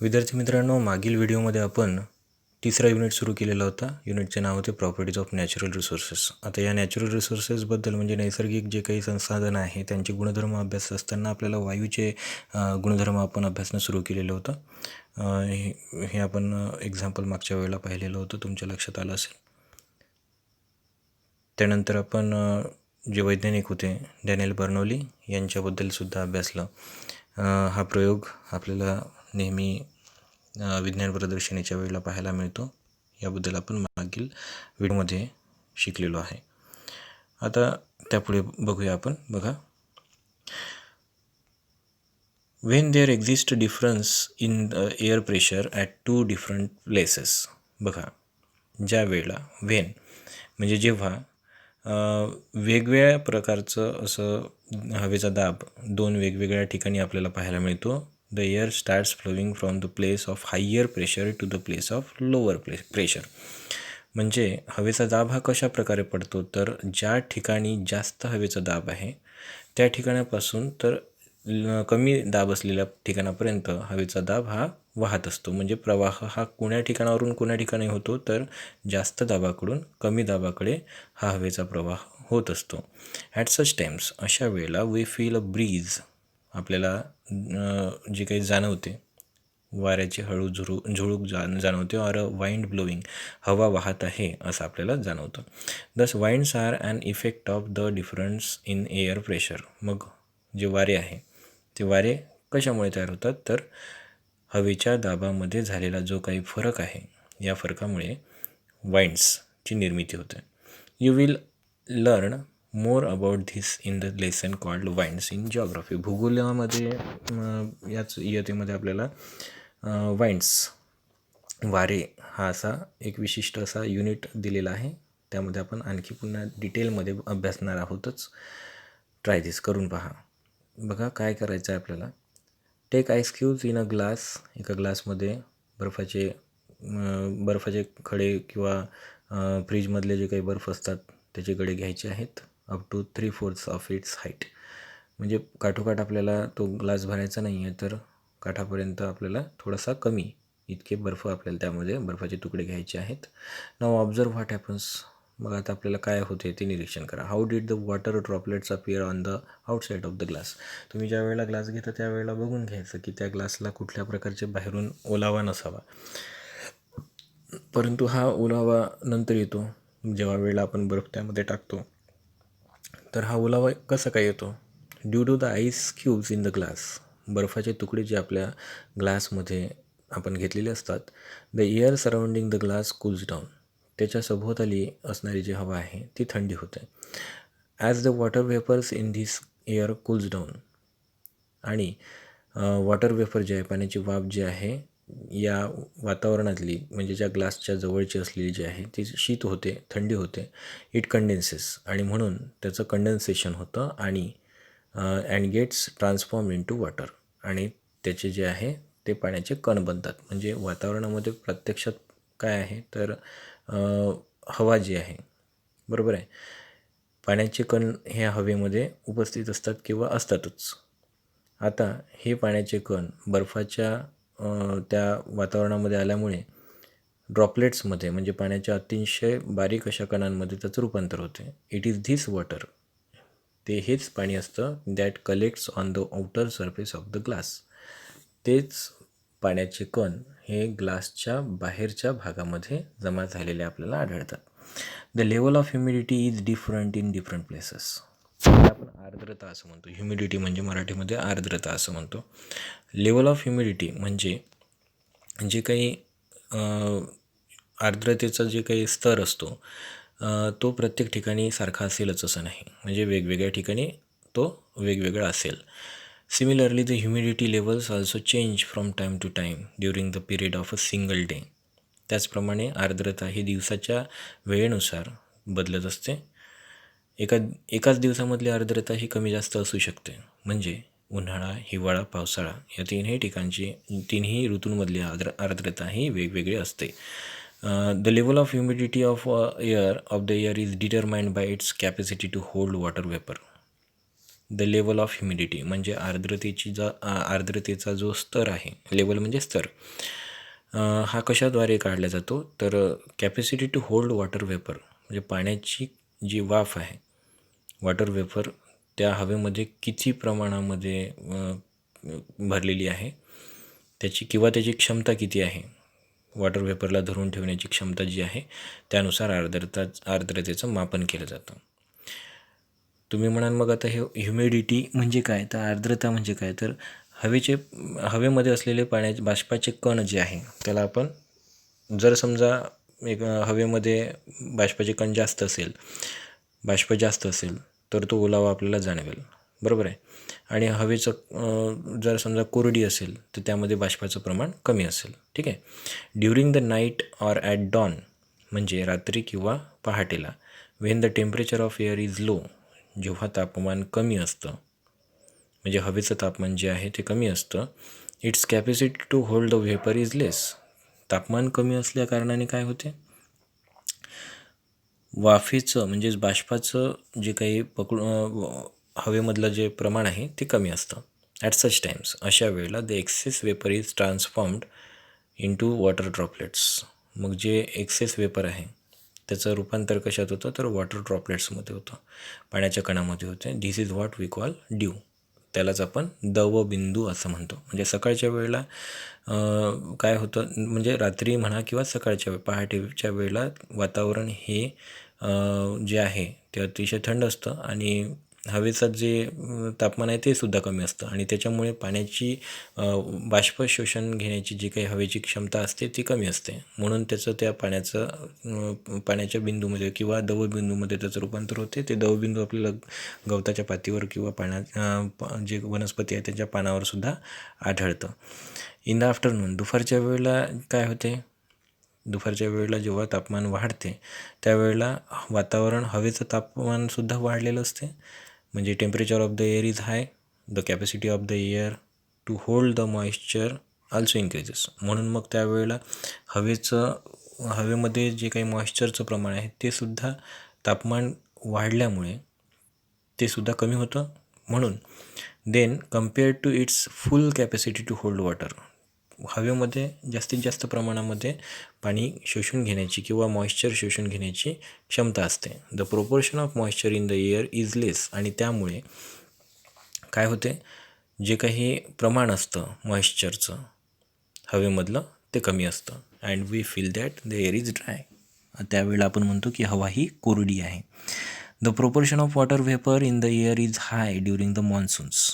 विद्यार्थी मित्रांनो, मागील व्हिडिओमध्ये आपण तिसरा युनिट सुरू केलेला होता. युनिटचे नाव होते प्रॉपर्टीज ऑफ नॅचरल रिसोर्सेस. आता या नॅचरल रिसोर्सेसबद्दल म्हणजे नैसर्गिक जे काही संसाधन आहे त्यांचे गुणधर्म अभ्यास असताना आपल्याला वायूचे गुणधर्म आपण अभ्यासणं सुरू केलेलं होतं. हे आपण एक्झाम्पल मागच्या वेळेला पाहिलेलं होतं, तुमच्या लक्षात आलं असेल. त्यानंतर आपण जे वैज्ञानिक होते डॅनियल बर्नौली यांच्याबद्दलसुद्धा अभ्यासलं. हा प्रयोग आपल्याला नेहमी विज्ञान प्रदर्शनीच्या वेळेला पाहायला मिळतो. याबद्दल आपण मागील व्हिडिओमध्ये शिकलेलो आहे. आता त्यापुढे बघूया आपण. बघा, when there exist difference in the air pressure at two different places. बघा, ज्या वेळेला वेन म्हणजे जेव्हा वेगवेगळ्या प्रकारचं असं हवेचा दाब दोन वेगवेगळ्या ठिकाणी आपल्याला पाहायला मिळतो. The air starts flowing from the place of higher pressure to the place of lower pressure. म्हणजे हवेचा दाब हा कशा प्रकारे पडतो, तर ज्या ठिकाणी जास्त हवेचा दाब आहे त्या ठिकाणापासून तर कमी दाब असलेल्या ठिकाणापर्यंत हवेचा दाब हा वाहत असतो. म्हणजे प्रवाह हा कोण्या ठिकाणावरून कोण्या ठिकाणी होतो, तर जास्त दाबाकडून कमी दाबाकडे हा हवेचा प्रवाह होत असतो. ॲट सच टाइम्स, अशा वेळेला वी फील अ ब्रीज, आपल्याला जे काही जाणवते वाऱ्याची हळू झुळूक जाणवते. ऑर अ वाइंड ब्लोईंग, हवा वाहत आहे असं आपल्याला जाणवतं. Thus winds are an effect of the difference in air pressure. मग जे वारे आहे ते वारे कशामुळे तयार होतात, तर हवेच्या दाबामध्ये झालेला जो काही फरक आहे या फरकामुळे वाइंड्सची निर्मिती होते. You will learn more about this in the lesson called winds in geography. भूगोलामध्ये याच इयतेमध्ये आपल्याला वाइंड्स, वारे हा असा एक विशिष्ट असा युनिट दिलेला आहे. त्यामध्ये आपण आणखी पुन्हा डिटेलमध्ये अभ्यासणार आहोतच. ट्राय दिस, करून पहा. बघा काय करायचं आहे आपल्याला. Take ice cubes in a glass. एका ग्लासमध्ये बर्फाचे खडे किंवा फ्रीजमधले जे काही बर्फ असतात त्याचे गडे घ्यायचे आहेत. Up to 3/4 of its height. म्हणजे काठोकाठ आपल्याला तो ग्लास भरायचा नाही आहे, तर काठापर्यंत आपल्याला थोडासा कमी इतके बर्फ आपल्याला त्यामध्ये बर्फाचे तुकडे घ्यायचे आहेत. नाव ऑब्झर्व व्हॉट हॅपन्स. मग आता आपल्याला काय होते ते निरीक्षण करा. How did the water droplets appear on the outside of the glass. तुम्ही ज्या वेळेला ग्लास घेता त्यावेळेला बघून घ्यायचं की त्या ग्लासला कुठल्या प्रकारचे बाहेरून ओलावा नसावा. परंतु हा ओलावा नंतर येतो जेव्हा वेळेला आपण बर्फ त्यामध्ये टाकतो. तर हा ओलावा कसा काय येतो? Due to the ice cubes in the glass. बर्फाचे तुकडे जे आपल्या ग्लासमध्ये आपण घेतलेले असतात. The air surrounding the glass cools down. त्याच्या सभोवताली असणारी जी हवा आहे ती थंडी होते. As the water vapours in this air cools down. आणि वॉटर वेपर जे आहे, पाण्याची वाफ जी आहे या वातावरणातली म्हणजे ज्या ग्लासच्या जवळची असलेली जी आहे ती शीत होते, थंडी होते. इट कंडेन्सेस, आणि म्हणून त्याचं कंडेन्सेशन होतं आणि and gets transform into water, आणि त्याचे जे आहे ते पाण्याचे कण बनतात. म्हणजे वातावरणामध्ये प्रत्यक्षात काय आहे, तर हवा जी आहे, बरोबर आहे, पाण्याचे कण ह्या हवेमध्ये उपस्थित असतात किंवा असतातच. आता हे पाण्याचे कण बर्फाच्या त्या वातावरणामध्ये आल्यामुळे ड्रॉपलेट्समध्ये म्हणजे पाण्याच्या अतिशय बारीक अशा कणांमध्ये त्याचं रूपांतर होते. इट इज धिस वॉटर, ते हेच पाणी असतं, that collects on the outer surface of the glass. तेच पाण्याचे कण हे ग्लासच्या बाहेरच्या भागामध्ये जमा झालेले आपल्याला आढळतात. The level of humidity is different in different places. आपण आर्द्रता असं म्हणतो. ह्युमिडिटी म्हणजे मराठीमध्ये आर्द्रता असं म्हणतो. लेवल ऑफ ह्युमिडिटी म्हणजे जे काही आर्द्रतेचा जे काही स्तर असतो तो प्रत्येक ठिकाणी सारखा असेलच असं नाही. म्हणजे वेगवेगळ्या ठिकाणी तो वेगवेगळा असेल. Similarly the humidity levels also change from time to time during the period of a single day. त्याचप्रमाणे आर्द्रता ही दिवसाच्या वेळेनुसार बदलत असते. एकाच दिवसामधली आर्द्रता ही कमी जास्त असू शकते. म्हणजे उन्हाळा, हिवाळा, पावसाळा या तिन्ही ऋतूंमधली आर्द्रता ही वेगवेगळी असते. The level of humidity of the air is determined by its capacity to hold water vapour. The level of humidity म्हणजे आर्द्रतेचा जो स्तर आहे, लेवल म्हणजे स्तर, हा कशाद्वारे काढला जातो तर capacity to hold water vapour म्हणजे पाण्याची जी वाफ आहे, वॉटर वेपर त्या हवेमध्ये किती प्रमाणामध्ये भरलेली आहे त्याची क्षमता किती आहे, वॉटर वेपरला धरून ठेवण्याची क्षमता जी आहे त्यानुसार आर्द्रतेचं मापन केलं जातं. तुम्ही म्हणाल मग आता हे ह्युमिडिटी म्हणजे काय, तर आर्द्रता म्हणजे काय, तर हवेमध्ये असलेले बाष्पाचे कण जे आहे त्याला आपण, जर समजा एक हवेमध्ये बाष्पाचे कण जास्त असेल, बाष्प जास्त असेल तर तो ओलावा आपल्याला जाणवेल, बरोबर आहे. आणि हवेचं जर समजा कोरडी असेल तर त्यामध्ये बाष्पाचं प्रमाण कमी असेल, ठीक आहे. During the night or at dawn म्हणजे रात्री किंवा पहाटेला, when the temperature of air is low, जेव्हा तापमान कमी असतं, म्हणजे हवेचं तापमान जे आहे ते कमी असतं, its capacity to hold the vapour is less. तापमान कमी असल्या कारणाने काय होते, वाफेचं म्हणजेच बाष्पाचं जे काही हवेमधलं जे प्रमाण आहे ते कमी असतं. ॲट सच टाइम्स, अशा वेळेला the excess vapour is transformed into water droplets. मग जे एक्सेस वेपर आहे त्याचं रूपांतर कशात होतं तर वॉटर ड्रॉपलेट्समध्ये होतं, पाण्याच्या कणामध्ये होते. This is what we call dew. त्यालाच आपण दवबिंदू असं म्हणतो. म्हणजे सकाळच्या वेळेला काय होतं, म्हणजे रात्री म्हणा किंवा सकाळच्या पहाटेच्या वेळेला वातावरण हे जे आहे ते अतिशय थंड असतं आणि हवेचं जे तापमान आहे ते सुद्धा कमी असतं आणि त्याच्यामुळे पाण्याची बाष्प शोषण घेण्याची जी काही हवेची क्षमता असते ती कमी असते. म्हणून त्याचं त्या पाण्याच्या बिंदूमध्ये किंवा दवबिंदूमध्ये त्याचं रूपांतर होते. ते दवबिंदू आपल्याला गवताच्या पातीवर किंवा जे वनस्पती आहे त्याच्या पानावर सुद्धा आढळतं. इन द आफ्टरनून, दुपारच्या वेळेला काय होते, दुपारच्या वेळेला जेव्हा तापमान वाढते त्यावेळेला हवेचं तापमानसुद्धा वाढलेलं असते. म्हणजे temperature of the air is high, the capacity of the air to hold the moisture also increases. म्हणून मग त्यावेळेला हवेमध्ये जे काही मॉइश्चरचं प्रमाण आहे ते सुद्धा तापमान वाढल्यामुळे ते सुद्धा कमी होतं. म्हणून then compared to its full capacity to hold water, हवेमध्ये जास्तीत जास्त प्रमाणामध्ये पाणी शोषून घेण्याची किंवा मॉइश्चर शोषून घेण्याची क्षमता असते. The proportion of moisture in the air is less. आणि त्यामुळे काय होते, जे काही प्रमाण असतं मॉइश्चरचं हवेमधलं ते कमी असतं. And we feel that the air is dry. त्यावेळेला आपण म्हणतो की हवा ही कोरडी आहे. The proportion of water vapour in the air is high during the monsoons.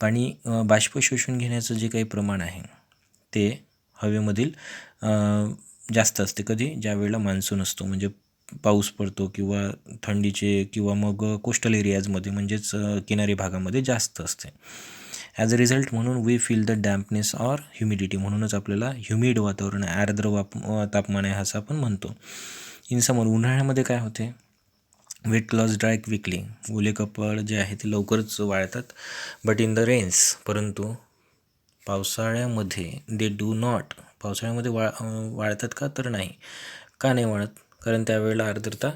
पाणी बाष्प शोषून घेण्याचं जे काही प्रमाण आहे ते हवेमधील जास्त असते. कधी, ज्या वेळेला मान्सून असतो, म्हणजे पाऊस पडतो किंवा थंडीचे किंवा मग कोस्टल एरियाजमध्ये म्हणजेच किनारी भागामध्ये जास्त असते. ॲज अ रिझल्ट म्हणून we feel the dampness or humidity. म्हणूनच आपल्याला ह्युमिड वातावरण आहे, आर्द्र तापमान आहे असं आपण म्हणतो. इन समर, उन्हाळ्यामध्ये काय होते, वेट क्लॉथ्स ड्राय क्विकली. ओले कपड जे आहे ते लवकरच वाळतात. बट इन द रेन्स, परंतु पावसाळ्यामध्ये दे डू नॉट. पावसाळ्यामध्ये वाळतात का, तर नाही. का नाही वाळत, कारण त्यावेळेला आर्द्रता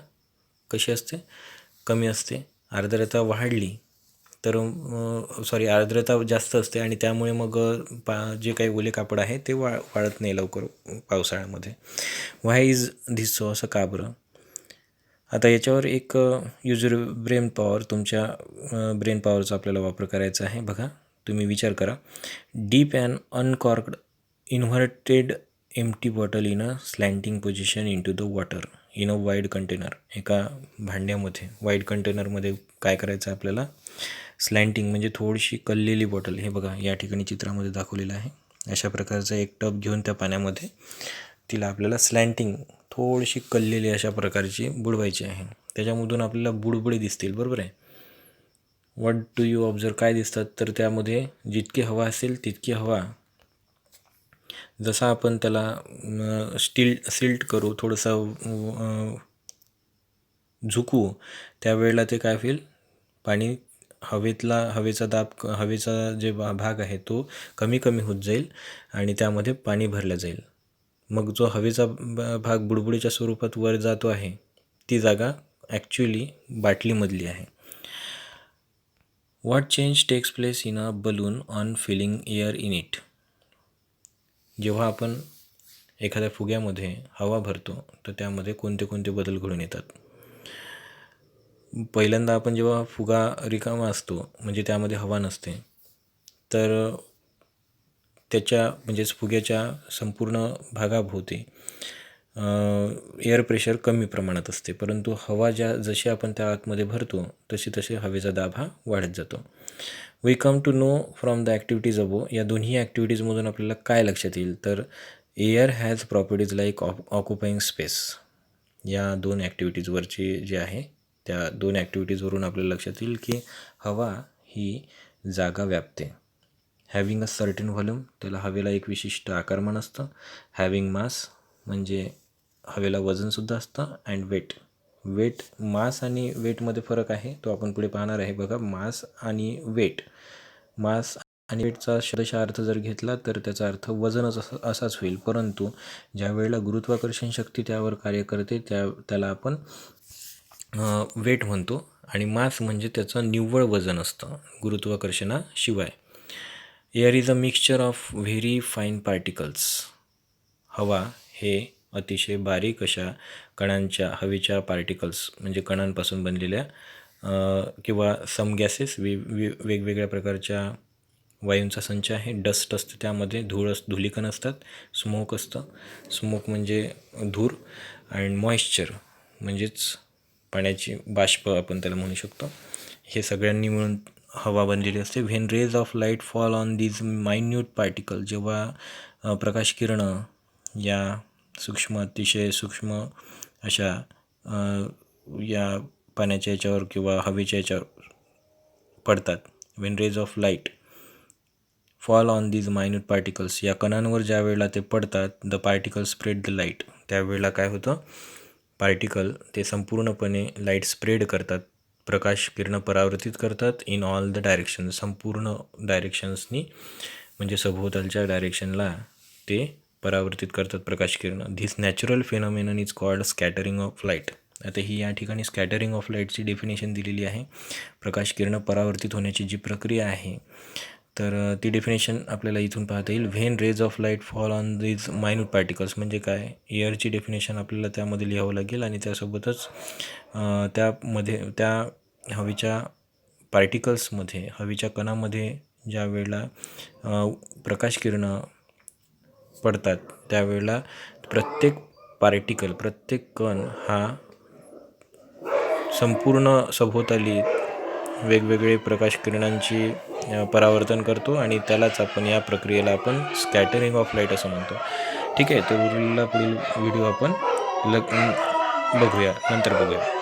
कशी असते, कमी असते. आर्द्रता वाढली तर आर्द्रता जास्त असते आणि त्यामुळे मग जे काही ओले कापड आहे ते वाळत नाही लवकर पावसाळ्यामध्ये. व्हाय इज धिस सो, असं का बरं. आता याच्यावर एक युजर ब्रेन पॉवर, तुमच्या ब्रेन पॉवरचा आपल्याला वापर करायचा आहे. बघा, तुम्ही विचार करा. Dip and uncorked inverted empty bottle in a slanting position into the water in a wide container. एका भांड्यामध्ये, वाईड कंटेनरमध्ये काय करायचं आपल्याला, स्लँटिंग म्हणजे थोडीशी कललेली बॉटल. हे बघा या ठिकाणी चित्रामध्ये दाखवलेलं आहे. अशा प्रकारचा एक टब घेऊन त्या पाण्यामध्ये तिला आपल्याला स्लँटिंग, थोडीशी कललेली अशा प्रकारची बुडवायची आहे. त्याच्यामधून आपल्याला बुडबुडे दिसतील, बरोबर आहे. व्हॉट डू यू ऑब्झर्व, काय दिसतात, तर त्यामध्ये जितकी हवा असेल तितकी हवा, जसा आपण त्याला सिल्ट करू, थोडंसं झुकवू, त्यावेळेला ते काय होईल, पाणी हवेचा दाब, हवेचा जे भाग आहे तो कमी कमी होत जाईल आणि त्यामध्ये पाणी भरलं जाईल. मग जो हवेचा भाग बुडबुडीच्या स्वरूपात वर जातो आहे ती जागा ॲक्च्युली बाटलीमधली आहे. What change takes place in a balloon on filling air in it. जेव्हा आपण एखाद्या फुग्यामध्ये हवा भरतो तर त्यामध्ये कोणते कोणते बदल घडून येतात. पहिल्यांदा आपण जेव्हा फुगा रिकामा असतो म्हणजे त्यामध्ये हवा नसते तर त्याच्या म्हणजेच फुग्याच्या संपूर्ण भागाभोवती एअर प्रेशर कमी प्रमाणात असते, परंतु हवा जशी आपण त्या आतमध्ये भरतो तशी हवेचा दाब हा वाढत जातो. We come to know from the activities above. या दोन्ही ॲक्टिव्हिटीजमधून आपल्याला काय लक्षात येईल तर air has properties like occupying space. या दोन ॲक्टिव्हिटीजवरची जे आहे त्या दोन ॲक्टिव्हिटीजवरून आपल्याला लक्षात येईल की हवा ही जागा व्यापते. हॅविंग अ सर्टन व्हॉल्यूम, त्याला हवेला एक विशिष्ट आकारमान असतं. हॅविंग मास म्हणजे हवेला वजनसुद्धा असतं. अँड वेट मास आणि वेटमध्ये फरक आहे, तो आपण पुढे पाहणार आहे. बघा, मास आणि वेट, मास आणि वेटचा शब्दशः अर्थ जर घेतला तर त्याचा अर्थ वजनच असाच होईल, परंतु ज्या वेळेला गुरुत्वाकर्षण शक्ती त्यावर कार्य करते त्याला आपण वेट म्हणतो आणि मास म्हणजे त्याचं निव्वळ वजन असतं गुरुत्वाकर्षणाशिवाय. Air is a mixture of very fine particles. हवा हे अतिशय बारीक अशा कणांच्या, हवेच्या पार्टिकल्स म्हणजे कणांपासून बनलेल्या किंवा सम गॅसेस, वेगवेगळ्या प्रकारच्या वायूंचा संच आहे. डस्ट असते, त्यामध्ये धुलीकण असतात. स्मोक असतं, स्मोक म्हणजे धूर. आणि मॉइश्चर म्हणजेच पाण्याची बाष्प आपण त्याला म्हणू शकतो. हे सगळ्यांनी मिळून हवा बनलेली असते. When rays of light fall on these minute particle. जेव्हा प्रकाश किरणं या अतिशय सूक्ष्म अशा या पाण्याच्या याच्यावर किंवा हवेच्या याच्यावर पडतात. When rays of light fall on these minute particles, या कणांवर ज्या वेळेला ते पडतात, the particle spread the light. त्यावेळेला काय होतं, पार्टिकल ते संपूर्णपणे लाईट स्प्रेड करतात, प्रकाश किरणं परावर्तित करतात. इन ऑल द डायरेक्शन, संपूर्ण डायरेक्शन्सनी म्हणजे सभोवतालच्या डायरेक्शनला ते परावर्तित करतात प्रकाश किरणं. This natural phenomenon is called scattering of light. आता ही या ठिकाणी स्कॅटरिंग ऑफ लाईटची डेफिनेशन दिलेली आहे. प्रकाश किरणं परावर्तित होण्याची जी प्रक्रिया आहे तर ती डेफिनेशन आपल्याला इथून पाहता येईल. When rays of light fall on these minute particles म्हणजे काय, एअरची डेफिनेशन आपल्याला त्यामध्ये लिहावं लागेल आणि त्यासोबतच त्यामध्ये त्या हवेच्या पार्टिकल्समध्ये, हवेच्या कणामध्ये ज्या वेळेला प्रकाश किरणं पडतात त्यावेळेला प्रत्येक पार्टिकल, प्रत्येक कण हा संपूर्ण सभोवताली वेगवेगळे प्रकाश किरणांची परावर्तन करतो आणि त्यालाच आपण, या प्रक्रियेला आपण स्कॅटरिंग ऑफ लाईट असं म्हणतो. ठीक आहे, तर उरलेला पुढील व्हिडिओ आपण बघूया, नंतर बघूया.